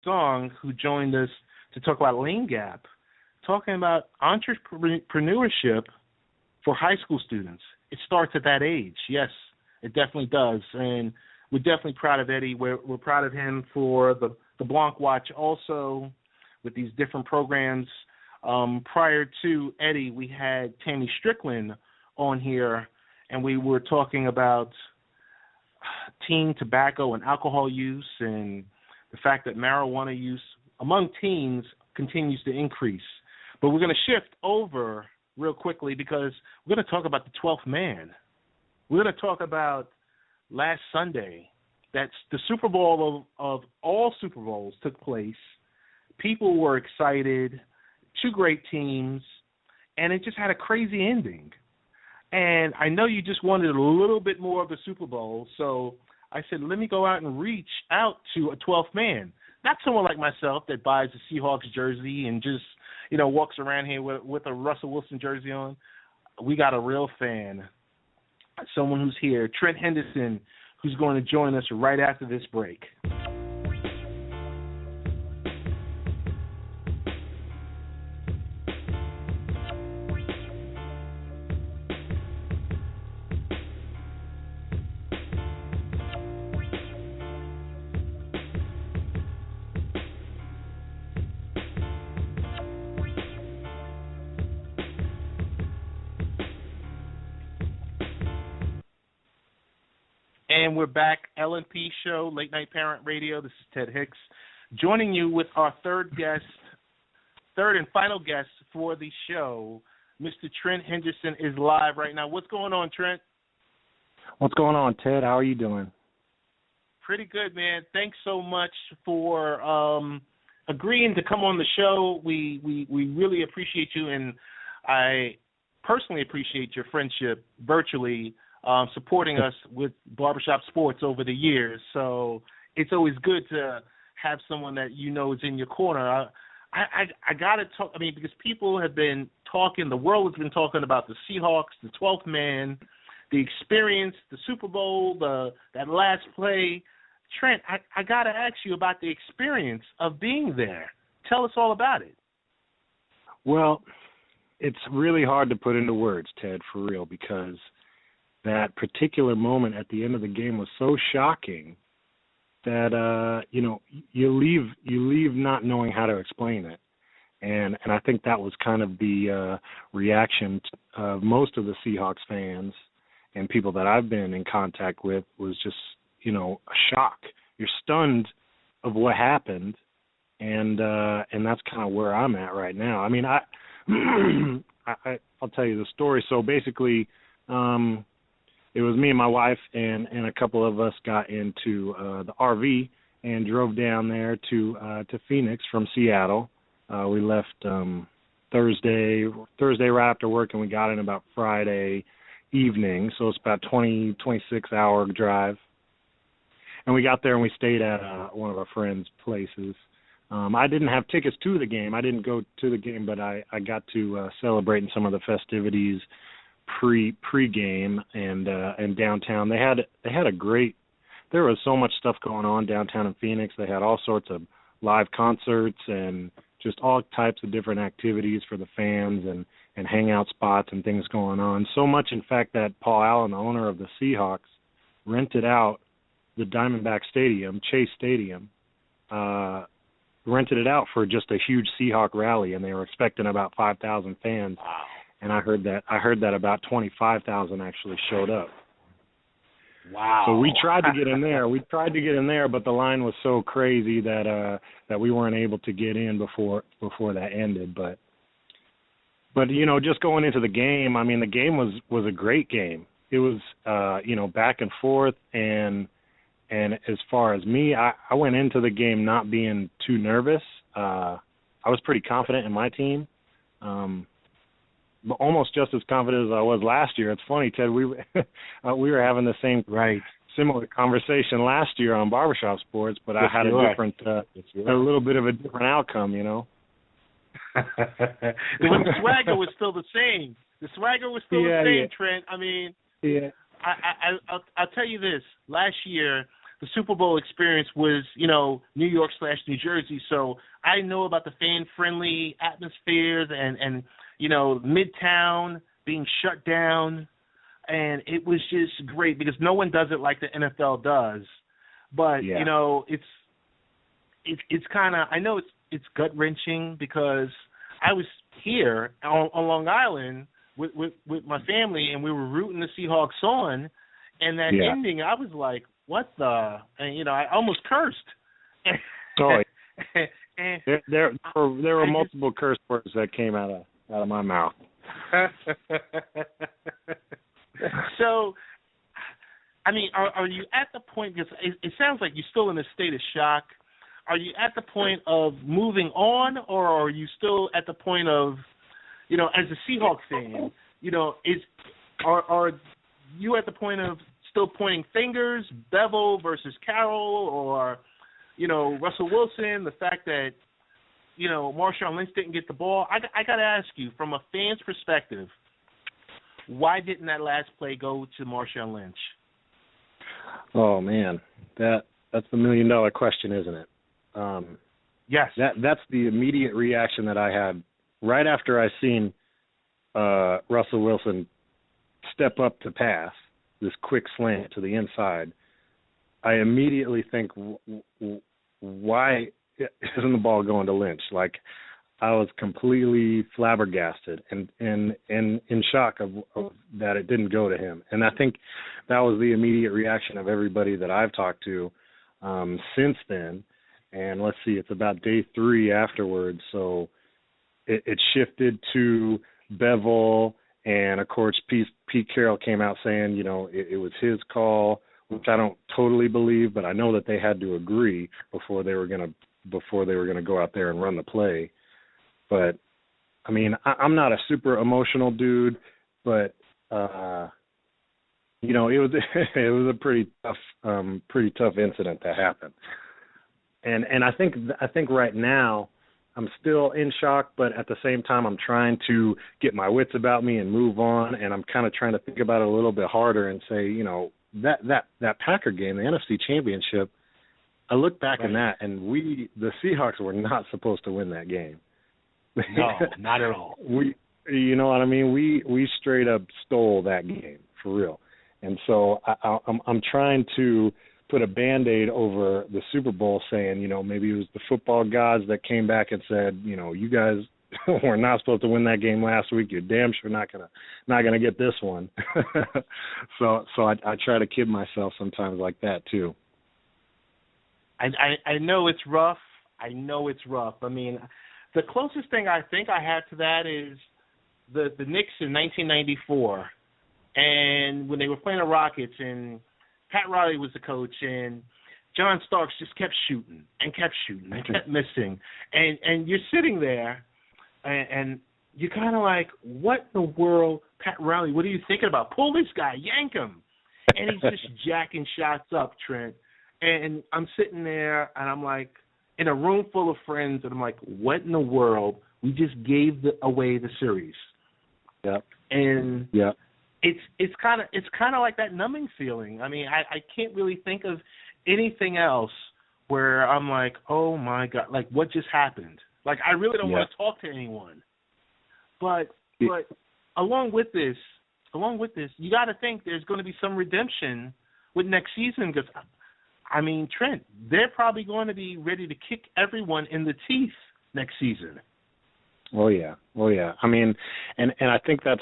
Zhong, who joined us to talk about LeanGap, talking about entrepreneurship for high school students. It starts at that age. Yes, it definitely does. And we're definitely proud of Eddy. We're proud of him for the Blanc Watch also with these different programs. Prior to Eddy, we had Tammy Strickland on here, and we were talking about teen tobacco and alcohol use and the fact that marijuana use among teens continues to increase. But we're going to shift over real quickly because we're going to talk about the 12th man. We're going to talk about last Sunday. That's the Super Bowl of all Super Bowls took place. People were excited, two great teams, and it just had a crazy ending. And I know you just wanted a little bit more of the Super Bowl, so I said, let me go out and reach out to a 12th man. Not someone like myself that buys a Seahawks jersey and just, walks around here with a Russell Wilson jersey on. We got a real fan, someone who's here, Trent Henderson, who's going to join us right after this break. And we're back, L&P Show, Late Night Parent Radio. This is Ted Hicks, joining you with our third and final guest for the show. Mr. Trent Henderson is live right now. What's going on, Trent? What's going on, Ted? How are you doing? Pretty good, man. Thanks so much for agreeing to come on the show. We really appreciate you, and I personally appreciate your friendship virtually, supporting us with Barbershop Sports over the years. So it's always good to have someone that is in your corner. I got to talk, because people have been talking, the world has been talking about the Seahawks, the 12th man, the experience, the Super Bowl, that last play. Trent, I got to ask you about the experience of being there. Tell us all about it. Well, it's really hard to put into words, Ted, for real, because that particular moment at the end of the game was so shocking that you leave not knowing how to explain it, and I think that was kind of the reaction of most of the Seahawks fans and people that I've been in contact with was just a shock. You're stunned of what happened, and that's kind of where I'm at right now. I'll tell you the story. So basically, it was me and my wife and a couple of us got into the RV and drove down there to Phoenix from Seattle. We left Thursday right after work, and we got in about Friday evening. So it's about 26-hour drive. And we got there and we stayed at one of our friends' places. I didn't have tickets to the game. I didn't go to the game, but I got to celebrate in some of the festivities pre-game and downtown. They had a great. There was so much stuff going on downtown in Phoenix. They had all sorts of live concerts and just all types of different activities for the fans and hangout spots and things going on. So much, in fact, that Paul Allen, the owner of the Seahawks, rented out the Diamondback Stadium, Chase Stadium, rented it out for just a huge Seahawk rally, and they were expecting about 5,000 fans. Wow. And I heard that about 25,000 actually showed up. Wow. So we tried to get in there. But the line was so crazy that we weren't able to get in before that ended. But just going into the game, the game was a great game. It was back and forth, and as far as me, I went into the game not being too nervous. I was pretty confident in my team. But almost just as confident as I was last year. It's funny, Ted. We were having the same similar conversation last year on Barbershop Sports, but I had a different, a little bit of a different outcome, But the swagger was still the same. The swagger was still the same, Trent. Yeah. I'll tell you this. Last year, the Super Bowl experience was, New York/New Jersey. So I know about the fan-friendly atmospheres and Midtown being shut down. And it was just great because no one does it like the NFL does. But, it's kind of, I know it's gut-wrenching because I was here on Long Island with my family, and we were rooting the Seahawks on, and that ending, I was like, what the? And, I almost cursed. Oh, and there were multiple curse words that came out of my mouth. So, I mean, are you at the point, because it sounds like you're still in a state of shock. Are you at the point of moving on, or are you still at the point of, as a Seahawks fan, are you at the point of still pointing fingers, Bevel versus Carroll, or, Russell Wilson, the fact that, Marshawn Lynch didn't get the ball? I got to ask you, from a fan's perspective, why didn't that last play go to Marshawn Lynch? Oh, man, that's the million-dollar question, isn't it? Yes. That's the immediate reaction that I had right after I seen Russell Wilson step up to pass this quick slant to the inside. I immediately think, why isn't the ball going to Lynch? Like, I was completely flabbergasted and in shock of that it didn't go to him. And I think that was the immediate reaction of everybody that I've talked to since then. And let's see, it's about day 3 afterwards, so it shifted to Bevel, and of course Pete Carroll came out saying, it was his call, which I don't totally believe, but I know that they had to agree before they were gonna go out there and run the play. But I mean, I'm not a super emotional dude, but it was a pretty tough incident that happened. And I think right now I'm still in shock, but at the same time I'm trying to get my wits about me and move on, and I'm kind of trying to think about it a little bit harder and say, that Packer game, the NFC Championship, I look back in that, and the Seahawks were not supposed to win that game. No, not at all. You know what I mean? We straight up stole that game for real, and so I'm trying to put a Band-Aid over the Super Bowl, saying, maybe it was the football gods that came back and said, you guys were not supposed to win that game last week. You're damn sure not gonna get this one. So I try to kid myself sometimes like that too. I know it's rough. I mean, the closest thing I think I have to that is the Knicks in 1994, and when they were playing the Rockets, and Pat Riley was the coach, and John Starks just kept shooting and kept missing. And you're sitting there, and you're kind of like, what in the world, Pat Riley, what are you thinking about? Pull this guy, yank him. And he's just jacking shots up, Trent. And I'm sitting there, and I'm like, in a room full of friends, and I'm like, what in the world? We just gave away the series. Yep. And yep. It's kind of like that numbing feeling. I mean, I can't really think of anything else where I'm like, oh my God, like what just happened? Like I really don't want to talk to anyone. But along with this, you got to think there's going to be some redemption with next season, because I mean, Trent, they're probably going to be ready to kick everyone in the teeth next season. Oh yeah. I mean, and I think that's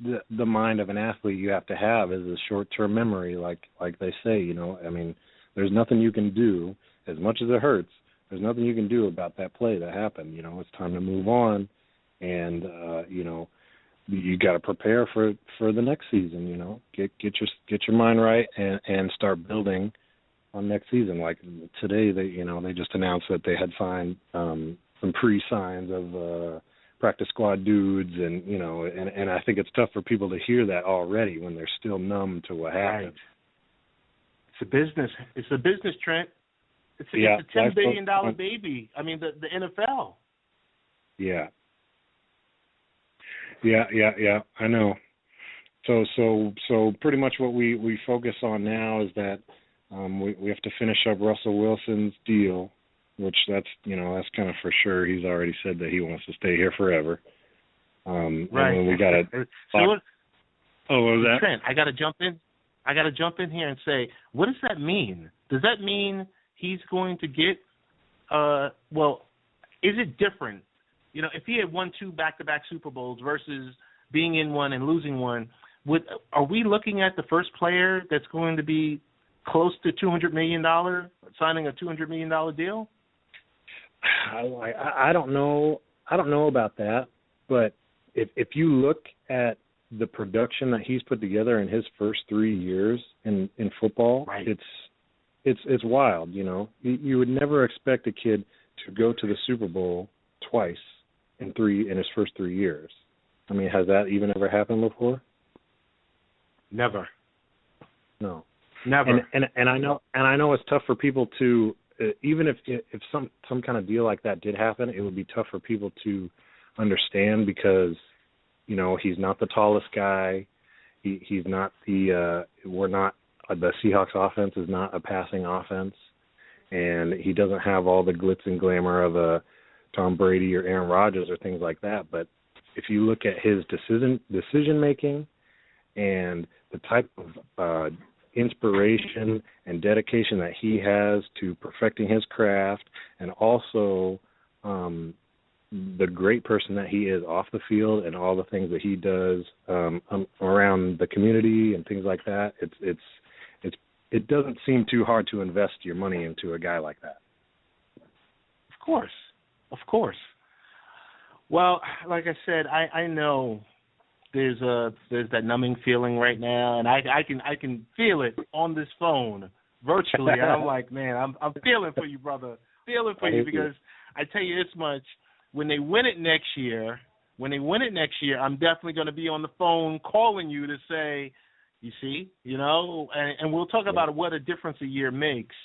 the mind of an athlete you have to have, is a short-term memory, like they say. I mean, there's nothing you can do, as much as it hurts. There's nothing you can do about that play that happened. It's time to move on, and you got to prepare for the next season. Get your mind right and start building on next season. Like today, they just announced that they had signed some pre-signs of practice squad dudes, and and I think it's tough for people to hear that already when they're still numb to what happened. Right. It's a business, Trent. It's a $10 billion baby. I mean, the NFL. Yeah. I know. So pretty much what we focus on now is that We have to finish up Russell Wilson's deal, which that's kind of for sure. He's already said that he wants to stay here forever. Right. And then we got to. What was that? Trent, I got to jump in here and say, what does that mean? Does that mean he's going to get? Is it different? If he had won 2 back-to-back Super Bowls versus being in one and losing one, are we looking at the first player that's going to be close to $200 million, signing a $200 million deal? I don't know. I don't know about that, but if you look at the production that he's put together in his first 3 years in football, right. It's wild. You would never expect a kid to go to the Super Bowl twice in his first 3 years. I mean, has that even ever happened before? Never. No. Never. And I know it's tough for people to even if some kind of deal like that did happen, it would be tough for people to understand because he's not the tallest guy. He's not the Seahawks offense is not a passing offense, and he doesn't have all the glitz and glamour of a Tom Brady or Aaron Rodgers or things like that. But if you look at his decision making and the type of inspiration and dedication that he has to perfecting his craft, and also the great person that he is off the field and all the things that he does around the community and things like that, it doesn't seem too hard to invest your money into a guy like that. Of course. Well, like I said, I know there's that numbing feeling right now, and I can feel it on this phone virtually, and I'm like, man, I'm feeling for you, brother, feeling for you, because I tell you this much: when they win it next year, I'm definitely going to be on the phone calling you to say, you see, and we'll talk about what a difference a year makes.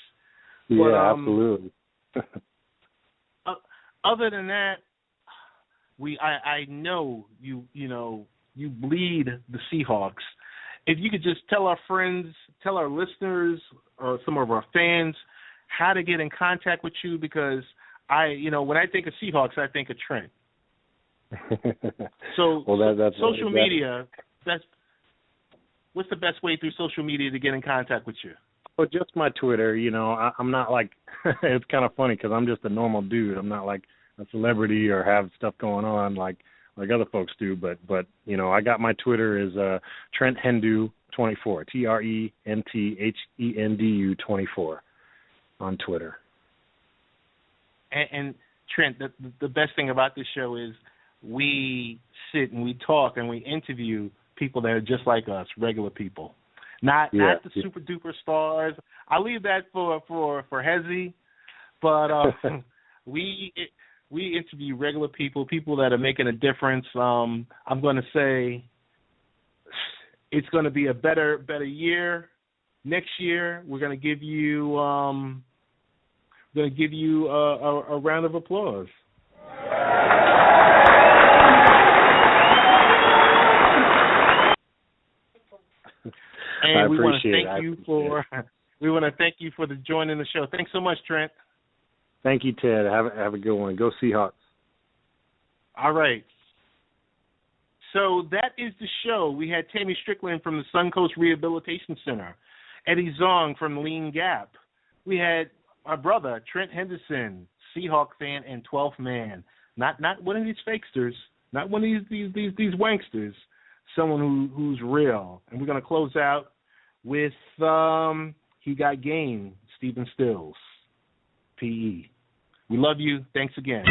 Yeah, but, absolutely. Other than that, I know you bleed the Seahawks. If you could just tell our friends, tell our listeners, or some of our fans how to get in contact with you, because when I think of Seahawks, I think of Trent. So, that's social media. What's the best way through social media to get in contact with you? Well, just my Twitter. I'm not like it's kind of funny because I'm just a normal dude. I'm not like a celebrity or have stuff going on like other folks do. But I got my Twitter is Trent Hendu 24, TRENTHENDU 24 on Twitter. And Trent, the best thing about this show is we sit and we talk and we interview people that are just like us, regular people, not the super duper stars. I leave that for Hezzy, but we interview regular people that are making a difference. I'm going to say it's going to be a better year. Next year, we're going to give you a round of applause. And we want to thank you for joining the show. Thanks so much, Trent. Thank you, Ted. Have a good one. Go Seahawks. All right. So that is the show. We had Tammy Strickland from the Suncoast Rehabilitation Center, Eddy Zhong from LeanGap. We had our brother Trent Henderson, Seahawk fan and 12th man. Not one of these fakesters, not one of these wanksters. Someone who's real. And we're going to close out with He Got Game, Stephen Stills, PE. We love you. Thanks again.